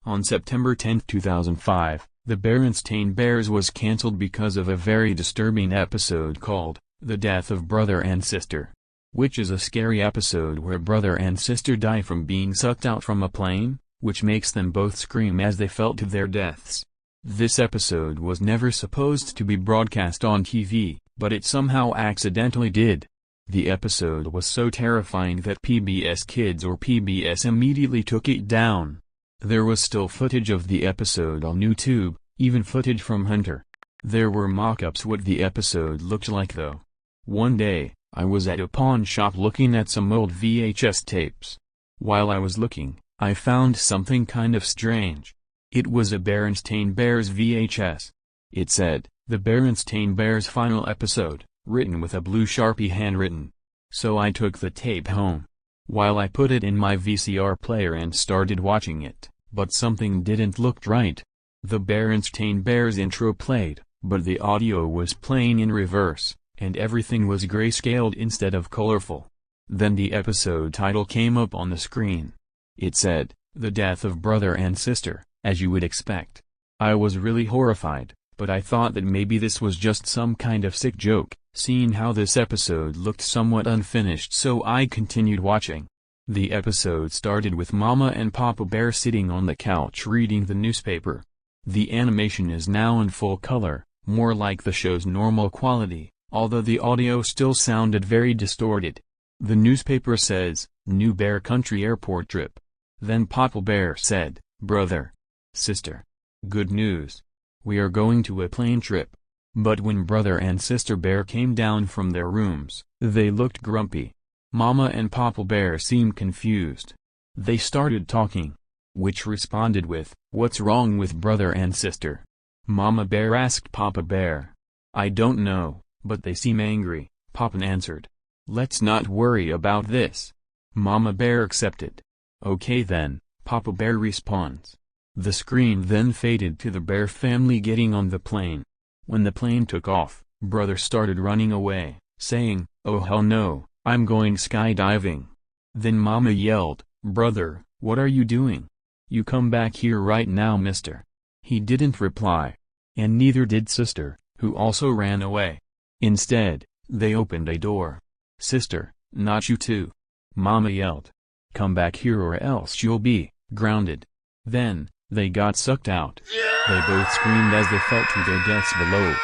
On September 10, 2005, The Berenstain Bears was cancelled because of a very disturbing episode called, The Death of Brother and Sister, which is a scary episode where brother and sister die from being sucked out from a plane, which makes them both scream as they fell to their deaths. This episode was never supposed to be broadcast on TV, but it somehow accidentally did. The episode was so terrifying that PBS Kids or PBS immediately took it down. There was still footage of the episode on YouTube, even footage from Hunter. There were mock-ups what the episode looked like though. One day, I was at a pawn shop looking at some old VHS tapes. While I was looking, I found something kind of strange. It was a Berenstain Bears VHS. It said, The Berenstain Bears Final Episode, written with a blue Sharpie handwritten. So I took the tape home. While I put it in my VCR player and started watching it, but something didn't look right. The Berenstain Bears intro played, but the audio was playing in reverse, and everything was grayscaled instead of colorful. Then the episode title came up on the screen. It said, The Death of Brother and Sister, as you would expect. I was really horrified, but I thought that maybe this was just some kind of sick joke, seeing how this episode looked somewhat unfinished, so I continued watching. The episode started with Mama and Papa Bear sitting on the couch reading the newspaper. The animation is now in full color, more like the show's normal quality, although the audio still sounded very distorted. The newspaper says, New Bear Country Airport Trip. Then Papa Bear said, Brother. Sister. Good news. We are going to a plane trip. But when Brother and Sister Bear came down from their rooms, they looked grumpy. Mama and Papa Bear seemed confused. They started talking. Which responded with, What's wrong with Brother and Sister? Mama Bear asked Papa Bear. I don't know, but they seem angry, Papa answered. Let's not worry about this. Mama Bear accepted. Okay then, Papa Bear responds. The screen then faded to the Bear family getting on the plane. When the plane took off, Brother started running away, saying, Oh hell no, I'm going skydiving. Then Mama yelled, Brother, what are you doing? You come back here right now, mister. He didn't reply. And neither did Sister, who also ran away. Instead, they opened a door. Sister, not you too. Mama yelled. Come back here or else you'll be grounded. Then, they got sucked out. They both screamed as they fell to their deaths below.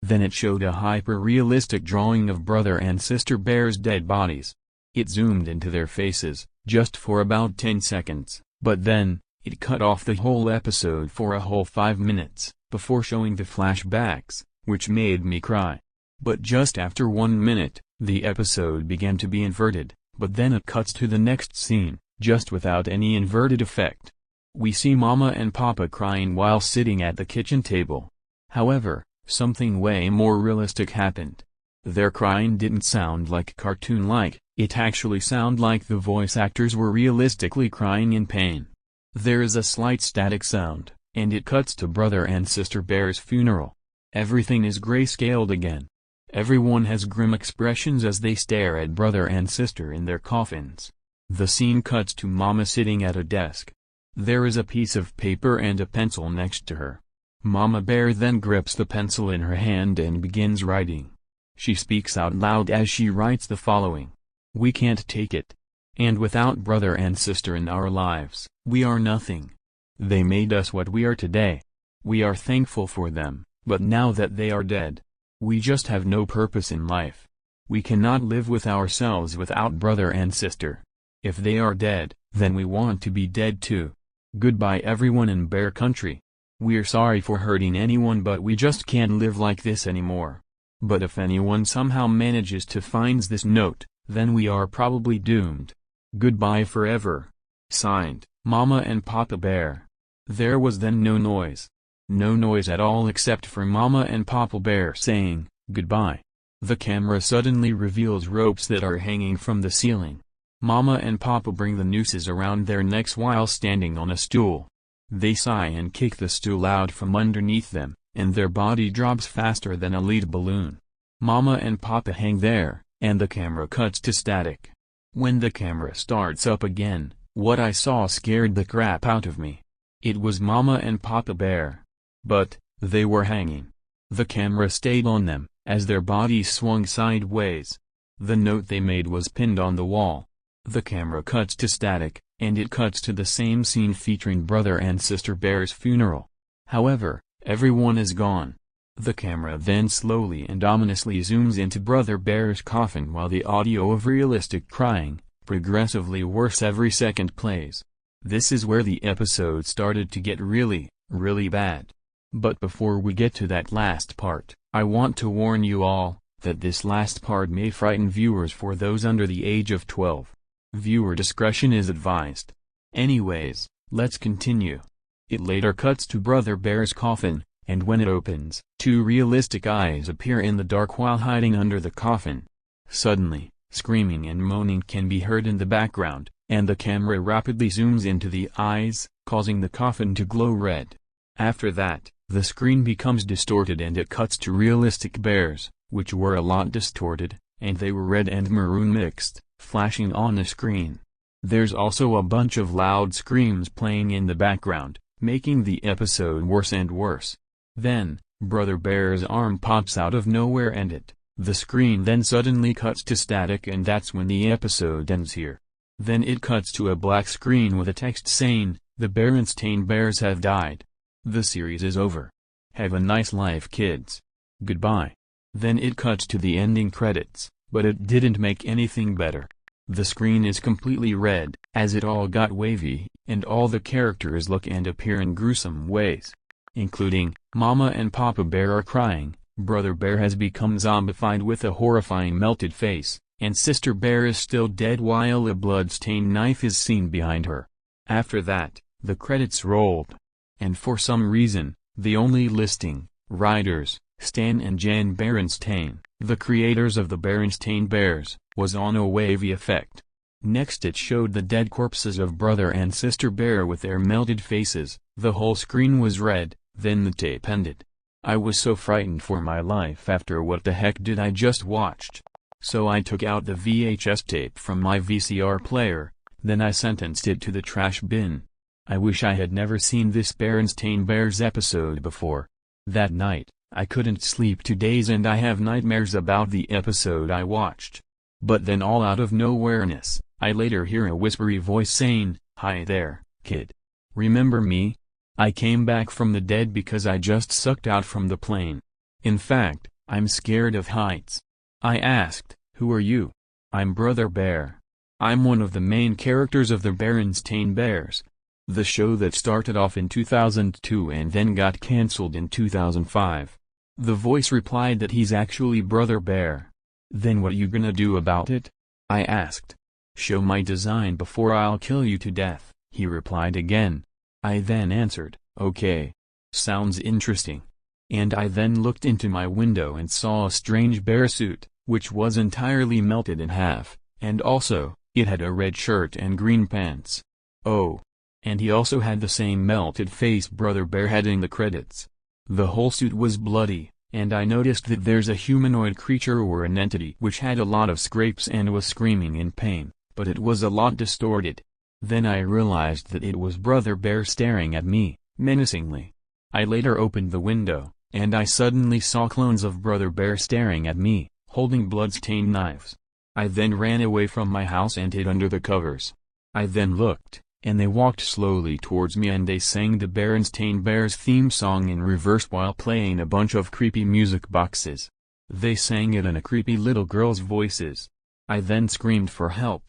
Then it showed a hyper-realistic drawing of Brother and Sister Bear's dead bodies. It zoomed into their faces, just for about 10 seconds, but then, it cut off the whole episode for a whole 5 minutes, before showing the flashbacks, which made me cry. But just after 1 minute, the episode began to be inverted, but then it cuts to the next scene, just without any inverted effect. We see Mama and Papa crying while sitting at the kitchen table. However, something way more realistic happened. Their crying didn't sound like cartoon-like, it actually sounded like the voice actors were realistically crying in pain. There is a slight static sound, and it cuts to Brother and Sister Bear's funeral. Everything is grayscaled again. Everyone has grim expressions as they stare at Brother and Sister in their coffins. The scene cuts to Mama sitting at a desk. There is a piece of paper and a pencil next to her. Mama Bear then grips the pencil in her hand and begins writing. She speaks out loud as she writes the following. We can't take it. And without Brother and Sister in our lives, we are nothing. They made us what we are today. We are thankful for them, but now that they are dead, we just have no purpose in life. We cannot live with ourselves without Brother and Sister. If they are dead, then we want to be dead too. Goodbye everyone in Bear Country. We're sorry for hurting anyone, but we just can't live like this anymore. But if anyone somehow manages to find this note, then we are probably doomed. Goodbye forever. Signed, Mama and Papa Bear. There was then no noise. No noise at all except for Mama and Papa Bear saying, goodbye. The camera suddenly reveals ropes that are hanging from the ceiling. Mama and Papa bring the nooses around their necks while standing on a stool. They sigh and kick the stool out from underneath them, and their body drops faster than a lead balloon. Mama and Papa hang there, and the camera cuts to static. When the camera starts up again, What I saw scared the crap out of me. It was Mama and Papa Bear. But, they were hanging. The camera stayed on them, as their bodies swung sideways. The note they made was pinned on the wall. The camera cuts to static, and it cuts to the same scene featuring Brother and Sister Bear's funeral. However, everyone is gone. The camera then slowly and ominously zooms into Brother Bear's coffin while the audio of realistic crying, progressively worse every second plays. This is where the episode started to get really, really bad. But before we get to that last part, I want to warn you all, that this last part may frighten viewers for those under the age of 12. Viewer discretion is advised. Anyways, let's continue. It later cuts to Brother Bear's coffin, and when it opens, two realistic eyes appear in the dark while hiding under the coffin. Suddenly, screaming and moaning can be heard in the background, and the camera rapidly zooms into the eyes, causing the coffin to glow red. After that, the screen becomes distorted and it cuts to realistic bears, which were a lot distorted, and they were red and maroon mixed, flashing on the screen. There's also a bunch of loud screams playing in the background, making the episode worse and worse. Then, Brother Bear's arm pops out of nowhere and the screen then suddenly cuts to static, and that's when the episode ends here. Then it cuts to a black screen with a text saying, "The Berenstain Bears have died. The series is over. Have a nice life, kids. Goodbye." Then it cuts to the ending credits, but it didn't make anything better. The screen is completely red, as it all got wavy, and all the characters look and appear in gruesome ways. Including, Mama and Papa Bear are crying, Brother Bear has become zombified with a horrifying melted face, and Sister Bear is still dead while a blood-stained knife is seen behind her. After that, the credits rolled. And for some reason, the only listing, writers, Stan and Jan Berenstain, the creators of the Berenstain Bears, was on a wavy effect. Next it showed the dead corpses of Brother and Sister Bear with their melted faces. The whole screen was red, then the tape ended. I was so frightened for my life after what the heck did I just watched. So I took out the VHS tape from my VCR player, then I sentenced it to the trash bin. I wish I had never seen this Berenstain Bears episode before. That night, I couldn't sleep 2 days and I have nightmares about the episode I watched. But then all out of nowhereness, I later hear a whispery voice saying, "Hi there, kid. Remember me? I came back from the dead because I just sucked out from the plane. In fact, I'm scared of heights." I asked, "Who are you?" "I'm Brother Bear. I'm one of the main characters of the Berenstain Bears, the show that started off in 2002 and then got cancelled in 2005. The voice replied that he's actually Brother Bear. "Then what you gonna do about it?" I asked. "Show my design before I'll kill you to death," he replied again. I then answered, "Okay. Sounds interesting." And I then looked into my window and saw a strange bear suit, which was entirely melted in half, and also, it had a red shirt and green pants. Oh. And he also had the same melted face Brother Bear had in the credits. The whole suit was bloody, and I noticed that there's a humanoid creature or an entity which had a lot of scrapes and was screaming in pain, but it was a lot distorted. Then I realized that it was Brother Bear staring at me, menacingly. I later opened the window, and I suddenly saw clones of Brother Bear staring at me, holding blood-stained knives. I then ran away from my house and hid under the covers. I then looked, and they walked slowly towards me and they sang the Berenstain Bears theme song in reverse while playing a bunch of creepy music boxes. They sang it in a creepy little girl's voices. I then screamed for help.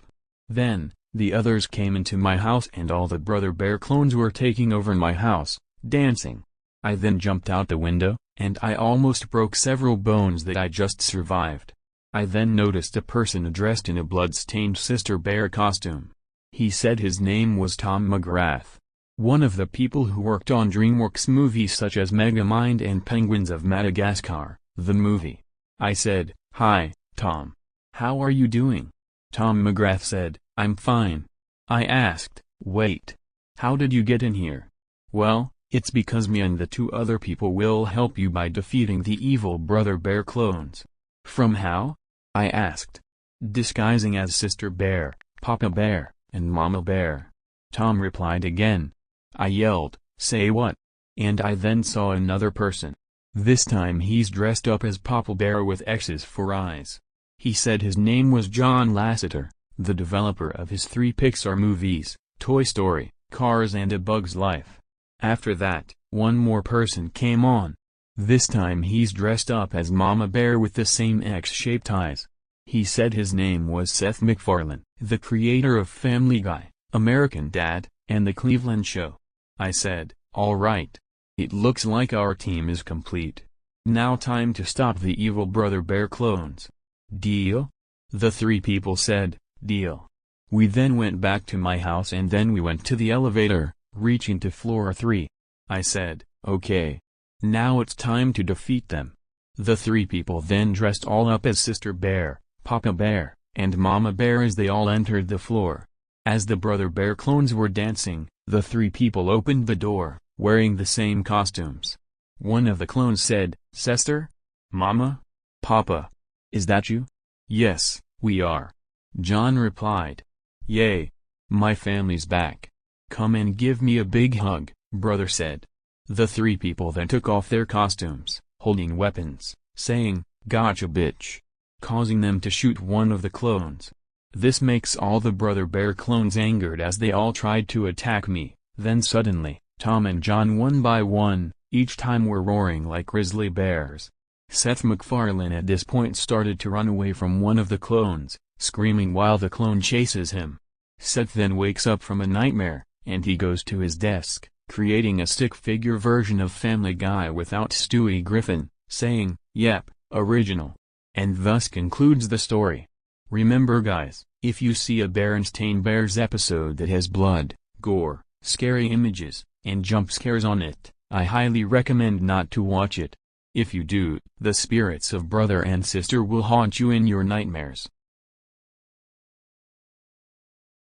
Then, the others came into my house and all the Brother Bear clones were taking over my house, dancing. I then jumped out the window, and I almost broke several bones that I just survived. I then noticed a person dressed in a blood-stained Sister Bear costume. He said his name was Tom McGrath, one of the people who worked on DreamWorks movies such as Megamind and Penguins of Madagascar, the movie. I said, "Hi, Tom. How are you doing?" Tom McGrath said, "I'm fine." I asked, "Wait. How did you get in here?" "Well, it's because me and the 2 other people will help you by defeating the evil Brother Bear clones." "From how?" I asked. "Disguising as Sister Bear, Papa Bear, and Mama Bear." Tom replied again. I yelled, "Say what?" And I then saw another person. This time he's dressed up as Papa Bear with X's for eyes. He said his name was John Lasseter, the developer of his 3 Pixar movies, Toy Story, Cars and A Bug's Life. After that, one more person came on. This time he's dressed up as Mama Bear with the same X-shaped eyes. He said his name was Seth MacFarlane, the creator of Family Guy, American Dad, and The Cleveland Show. I said, "All right. It looks like our team is complete. Now time to stop the evil Brother Bear clones. Deal?" The 3 people said, "Deal." We then went back to my house and then we went to the elevator, reaching to floor 3. I said, "Okay. Now it's time to defeat them." The 3 people then dressed all up as Sister Bear, Papa Bear, and Mama Bear as they all entered the floor. As the Brother Bear clones were dancing, the 3 people opened the door, wearing the same costumes. One of the clones said, "Sister? Mama? Papa? Is that you?" "Yes, we are." John replied. "Yay! My family's back. Come and give me a big hug," Brother said. The 3 people then took off their costumes, holding weapons, saying, "Gotcha bitch," causing them to shoot one of the clones. This makes all the Brother Bear clones angered as they all tried to attack me. Then suddenly, Tom and John one by one, each time were roaring like grizzly bears. Seth MacFarlane at this point started to run away from one of the clones, screaming while the clone chases him. Seth then wakes up from a nightmare, and he goes to his desk, creating a stick-figure version of Family Guy without Stewie Griffin, saying, "Yep, original." And thus concludes the story. Remember guys, if you see a Berenstain Bears episode that has blood, gore, scary images, and jump scares on it, I highly recommend not to watch it. If you do, the spirits of brother and sister will haunt you in your nightmares.